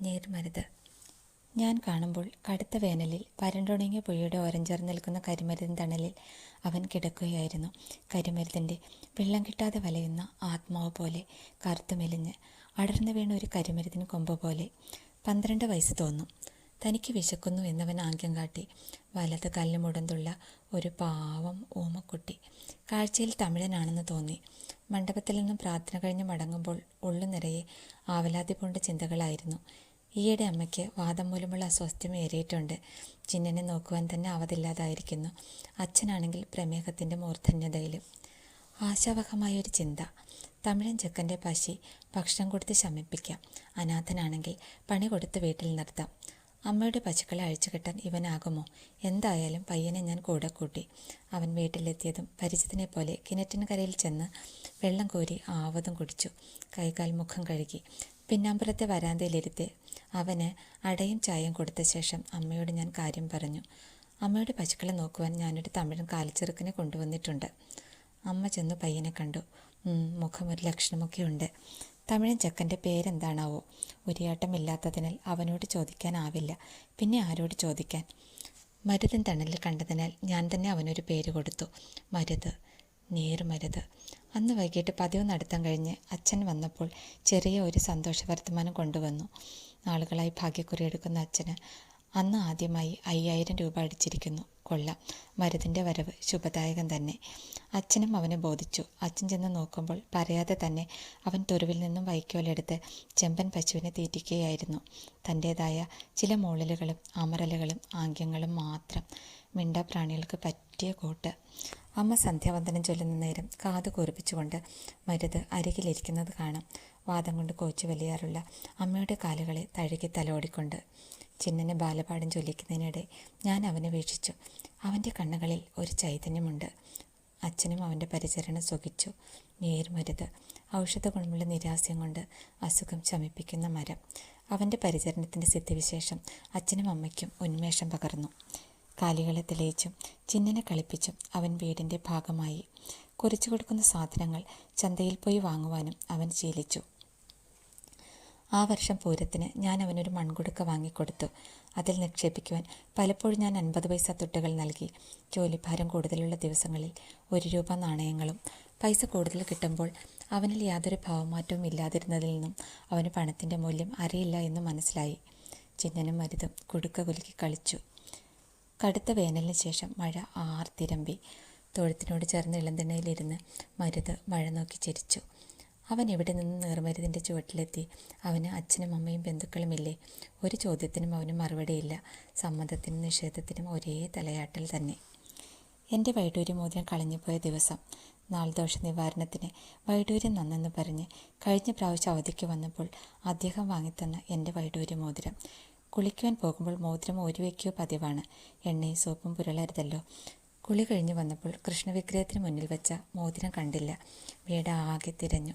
നീർമരുത്. ഞാൻ കാണുമ്പോൾ കടുത്ത വേനലിൽ വരണ്ടുണങ്ങിയ പുഴയുടെ ഓരം ചേർന്ന് നിൽക്കുന്ന കരിമരുതിൻ തണലിൽ അവൻ കിടക്കുകയായിരുന്നു. കരിമരുതിൻ്റെ വെള്ളം കിട്ടാതെ വലയുന്ന ആത്മാവ് പോലെ കറുത്തു മെലിഞ്ഞ് അടർന്നു വീണ ഒരു കരിമരുതിന് കൊമ്പ് പോലെ. 12 വയസ്സ് തോന്നും. തനിക്ക് വിശക്കുന്നു എന്നവൻ ആംഗ്യം കാട്ടി. വലത് കല്ലിന് മുടന്തുള്ള ഒരു പാവം ഊമക്കുട്ടി. കാഴ്ചയിൽ തമിഴനാണെന്ന് തോന്നി. മണ്ഡപത്തിൽ നിന്നും പ്രാർത്ഥന കഴിഞ്ഞ് മടങ്ങുമ്പോൾ ഉള്ളു നിറയെ ആവലാതി പൂണ്ട ചിന്തകളായിരുന്നു. ഈയിടെ അമ്മയ്ക്ക് വാദം മൂലമുള്ള അസ്വാസ്ഥ്യം ഏറിയിട്ടുണ്ട്. ചിന്നനെ നോക്കുവാൻ തന്നെ ആവതില്ലാതായിരിക്കുന്നു. അച്ഛനാണെങ്കിൽ പ്രമേഹത്തിൻ്റെ മൂർധന്യതയിലും. ആശാവഹമായൊരു ചിന്ത. തമിഴൻ ചെക്കൻ്റെ പശി ഭക്ഷണം കൊടുത്ത് ശമിപ്പിക്കാം. അനാഥനാണെങ്കിൽ പണി കൊടുത്ത് വീട്ടിൽ നിർത്താം. അമ്മയുടെ പശുക്കളെ അഴിച്ചു കെട്ടാൻ ഇവനാകുമോ? എന്തായാലും പയ്യനെ ഞാൻ കൂടെ കൂട്ടി. അവൻ വീട്ടിലെത്തിയതും പരിചിതനെ പോലെ കിണറ്റിന് കരയിൽ ചെന്ന് വെള്ളം കോരി ആവതും കുടിച്ചു. കൈകാൽ മുഖം കഴുകി പിന്നാമ്പുറത്തെ വരാന്തയിലിരുത്തി അവന് അടയും ചായയും കൊടുത്ത ശേഷം അമ്മയോട് ഞാൻ കാര്യം പറഞ്ഞു. അമ്മയുടെ പശുക്കളെ നോക്കുവാൻ ഞാനൊരു തമിഴൻ കാലിച്ചെറുക്കനെ കൊണ്ടുവന്നിട്ടുണ്ട്. അമ്മ ചെന്നു പയ്യനെ കണ്ടു. മുഖം ഒരു ലക്ഷണമൊക്കെ ഉണ്ട്. തമിഴൻ ചെക്കൻ്റെ പേരെന്താണാവോ? ഉരിയാട്ടമില്ലാത്തതിനാൽ അവനോട് ചോദിക്കാനാവില്ല. പിന്നെ ആരോട് ചോദിക്കാൻ? മരുതിൻ തണലിൽ കണ്ടതിനാൽ ഞാൻ തന്നെ അവനൊരു പേര് കൊടുത്തു. മരുത്. നീർമരുത്. അന്ന് വൈകിട്ട് പതിവ് നടത്താൻ കഴിഞ്ഞ് അച്ഛൻ വന്നപ്പോൾ ചെറിയ ഒരു സന്തോഷ വർത്തമാനം കൊണ്ടുവന്നു. നാളുകളായി ഭാഗ്യക്കുറി എടുക്കുന്ന അച്ഛന് അന്ന് ആദ്യമായി 5000 രൂപ അടിച്ചിരിക്കുന്നു. കൊള്ളാം. മരുതിൻ്റെ വരവ് ശുഭദായകം തന്നെ. അച്ഛനും അവനെ ബോധിച്ചു. അച്ഛൻ ചെന്ന് നോക്കുമ്പോൾ പറയാതെ തന്നെ അവൻ തുരുവിൽ നിന്നും വൈക്കോലെടുത്ത് ചെമ്പൻ പശുവിനെ തീറ്റിക്കുകയായിരുന്നു. തൻ്റേതായ ചില മൂളലുകളും അമറലുകളും ആംഗ്യങ്ങളും മാത്രം. മിണ്ടാപ്രാണികൾക്ക് പറ്റിയ കൂട്ട്. അമ്മ സന്ധ്യാവന്ദനം ചൊല്ലുന്ന നേരം കാത് കൂർപ്പിച്ചുകൊണ്ട് മരുത് അരികിലിരിക്കുന്നത് കാണാം. വാദം കൊണ്ട് കോച്ചു വലിയാറുള്ള അമ്മയുടെ കാലുകളെ തഴുകി തലോടിക്കൊണ്ട്. ചിന്നനെ ബാലപാഠം ചൊല്ലിക്കുന്നതിനിടെ ഞാൻ അവനെ വീക്ഷിച്ചു. അവൻ്റെ കണ്ണുകളിൽ ഒരു ചൈതന്യമുണ്ട്. അച്ഛനും അവൻ്റെ പരിചരണം സുഖിച്ചു. നീർമരുത്. ഔഷധ ഗുണമുള്ള നിരാസ്യം കൊണ്ട് അസുഖം ശമിപ്പിക്കുന്ന മരം. അവൻ്റെ പരിചരണത്തിൻ്റെ സിദ്ധിവിശേഷം അച്ഛനും അമ്മയ്ക്കും ഉന്മേഷം പകർന്നു. കാലികളെ തെളിയിച്ചും ചിന്നനെ കളിപ്പിച്ചും അവൻ വീടിൻ്റെ ഭാഗമായി. കുറിച്ചു കൊടുക്കുന്ന സാധനങ്ങൾ ചന്തയിൽ പോയി വാങ്ങുവാനും അവൻ ശീലിച്ചു. ആ വർഷം പൂരത്തിന് ഞാൻ അവനൊരു മൺകുടുക്ക വാങ്ങിക്കൊടുത്തു. അതിൽ നിക്ഷേപിക്കുവാൻ പലപ്പോഴും ഞാൻ 50 പൈസ തുട്ടുകൾ നൽകി. ജോലിഭാരം കൂടുതലുള്ള ദിവസങ്ങളിൽ 1 രൂപ നാണയങ്ങളും. പൈസ കൂടുതൽ കിട്ടുമ്പോൾ അവനിൽ യാതൊരു ഭാവമാറ്റവും ഇല്ലാതിരുന്നതിൽ നിന്നും അവന് പണത്തിൻ്റെ മൂല്യം അറിയില്ല എന്ന് മനസ്സിലായി. ചിന്നനും മരുതും കുടുക്ക കുലുക്കി കളിച്ചു. കടുത്ത വേനലിന് ശേഷം മഴ ആർത്തിരമ്പി. തൊഴുത്തിനോട് ചേർന്ന് ഇളന്തിണ്ണയിലിരുന്ന് മരുത് മഴ നോക്കി ചിരിച്ചു. അവൻ എവിടെ നിന്ന് നീർമരുതിൻ്റെ ചുവട്ടിലെത്തി? അവന് അച്ഛനും അമ്മയും ബന്ധുക്കളുമില്ലേ? ഒരു ചോദ്യത്തിനും അവന് മറുപടിയില്ല. സമ്മതത്തിനും നിഷേധത്തിനും ഒരേ തലയാട്ടൽ തന്നെ. എൻ്റെ വൈഡൂര്യ മോതിരം കളഞ്ഞുപോയ ദിവസം. നാൾദോഷ നിവാരണത്തിന് വൈഡൂര്യം നന്നെന്ന് പറഞ്ഞ് കഴിഞ്ഞ പ്രാവശ്യം അവധിക്ക് വന്നപ്പോൾ അദ്ദേഹം വാങ്ങിത്തന്ന എൻ്റെ വൈഡൂര്യ മോതിരം. കുളിക്കുവാൻ പോകുമ്പോൾ മോതിരം ഊരിവെക്കുകയോ പതിവാണ്. എണ്ണയും സോപ്പും പുരളരുതല്ലോ. കുളി കഴിഞ്ഞ് വന്നപ്പോൾ കൃഷ്ണവിഗ്രഹത്തിന് മുന്നിൽ വെച്ച മോതിരം കണ്ടില്ല. വീട് ആകെ തിരഞ്ഞു.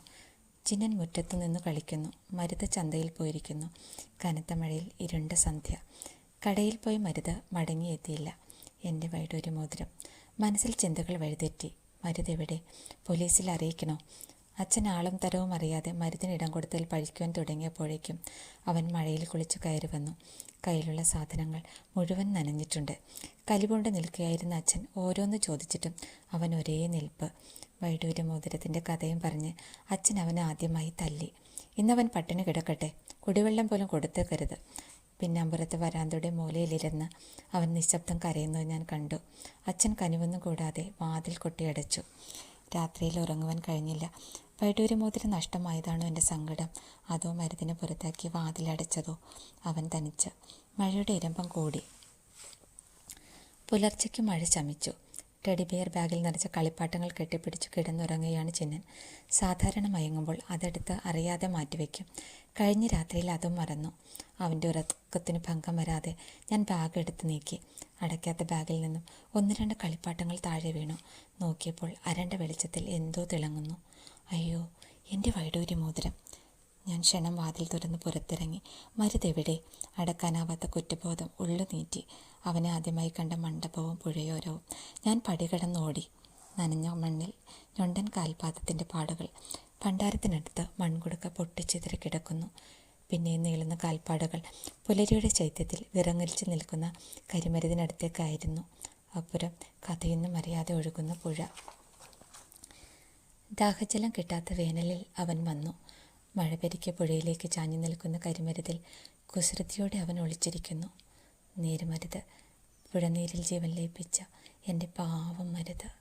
ചിന്നൻ മുറ്റത്തു നിന്ന് കളിക്കുന്നു. മരുത് ചന്തയിൽ പോയിരിക്കുന്നു. കനത്ത മഴയിൽ ഇരുണ്ട സന്ധ്യ. കടയിൽ പോയി മരുത് മടങ്ങിയെത്തിയില്ല. എൻ്റെ വൈഡൂര്യ മോതിരം. മനസ്സിൽ ചിന്തകൾ വഴിതെറ്റി. മരുത് എവിടെ? പോലീസിൽ അറിയിക്കണോ? അച്ഛൻ ആളും തരവും അറിയാതെ മരുതിന് ഇടം കൊടുത്തതിൽ പഴിക്കുവാൻ തുടങ്ങിയപ്പോഴേക്കും അവൻ മഴയിൽ കുളിച്ചു കയറി വന്നു. കയ്യിലുള്ള സാധനങ്ങൾ മുഴുവൻ നനഞ്ഞിട്ടുണ്ട്. കലിപൊണ്ട് നിൽക്കുകയായിരുന്ന അച്ഛൻ ഓരോന്ന് ചോദിച്ചിട്ടും അവൻ ഒരേ നിൽപ്പ്. വൈഡൂര്യ മോതിരത്തിൻ്റെ കഥയും പറഞ്ഞ് അച്ഛൻ അവനെ ആദ്യമായി തല്ലി. ഇന്നവൻ പട്ടിണി കിടക്കട്ടെ, കുടിവെള്ളം പോലും കൊടുത്തേക്കരുത്. പിന്നാമ്പുറത്ത് വരാന്തയുടെ മൂലയിലിരുന്ന് അവൻ നിശബ്ദം കരയുന്നത് ഞാൻ കണ്ടു. അച്ഛൻ കനിവൊന്നും കൂടാതെ വാതിൽ കൊട്ടിയടച്ചു. രാത്രിയിൽ ഉറങ്ങുവാൻ കഴിഞ്ഞില്ല. വൈഡൂര്യ മോതിരം നഷ്ടമായതാണോ എൻ്റെ സങ്കടം? അതോ മരുതിനെ പുറത്താക്കി വാതിലടച്ചതോ? അവൻ തനിച്ച്. മഴയുടെ ഇരമ്പം കൂടി. പുലർച്ചയ്ക്ക് മഴ ശമിച്ചു. ടെഡിബിയർ ബാഗിൽ നിറച്ച കളിപ്പാട്ടങ്ങൾ കെട്ടിപ്പിടിച്ചു കിടന്നുറങ്ങുകയാണ് ചിന്നൻ. സാധാരണ മയങ്ങുമ്പോൾ അതെടുത്ത് അറിയാതെ മാറ്റിവെക്കും. കഴിഞ്ഞ രാത്രിയിൽ അതും മറന്നു. അവൻ്റെ ഉറക്കത്തിന് ഭംഗം വരാതെ ഞാൻ ബാഗ് എടുത്ത് നീക്കി. അടയ്ക്കാത്ത ബാഗിൽ നിന്നും 1-2 കളിപ്പാട്ടങ്ങൾ താഴെ വീണു. നോക്കിയപ്പോൾ അരണ്ട വെളിച്ചത്തിൽ എന്തോ തിളങ്ങുന്നു. അയ്യോ, എൻ്റെ വൈഡൂര്യ മോതിരം. ഞാൻ ക്ഷണം വാതിൽ തുറന്ന് പുറത്തിറങ്ങി. മരുതെവിടെ? അടക്കാനാവാത്ത കുറ്റബോധം ഉള്ളു നീറ്റി. അവനെ ആദ്യമായി കണ്ട മണ്ഡപവും പുഴയോരവും. ഞാൻ പടികടന്നോടി. നനഞ്ഞ മണ്ണിൽ ഞൊണ്ടൻ കാൽപാദത്തിൻ്റെ പാടുകൾ. ഭണ്ഡാരത്തിനടുത്ത് മൺകുടുക്ക പൊട്ടിച്ചിതറി കിടക്കുന്നു. പിന്നെയും നീളുന്ന കാൽപ്പാടുകൾ. പുലരിയുടെ ചൈത്യത്തിൽ വിറങ്ങലിച്ച് നിൽക്കുന്ന കരിമരുതിനടുത്തേക്കായിരുന്നു. അപ്പുറം കഥയൊന്നും അറിയാതെ ഒഴുകുന്ന പുഴ. ദാഹജലം കിട്ടാത്ത വേനലിൽ അവൻ വന്നു. മഴ പെരുക്കിയ പുഴയിലേക്ക് ചാഞ്ഞു നിൽക്കുന്ന കരിമരുതിൽ കുസൃതിയോടെ അവൻ ഒളിച്ചിരിക്കുന്നു. നീരുമരുത്, പുഴനീരിൽ ജീവൻ ലയിപ്പിച്ച എൻ്റെ പാവം മരുത്.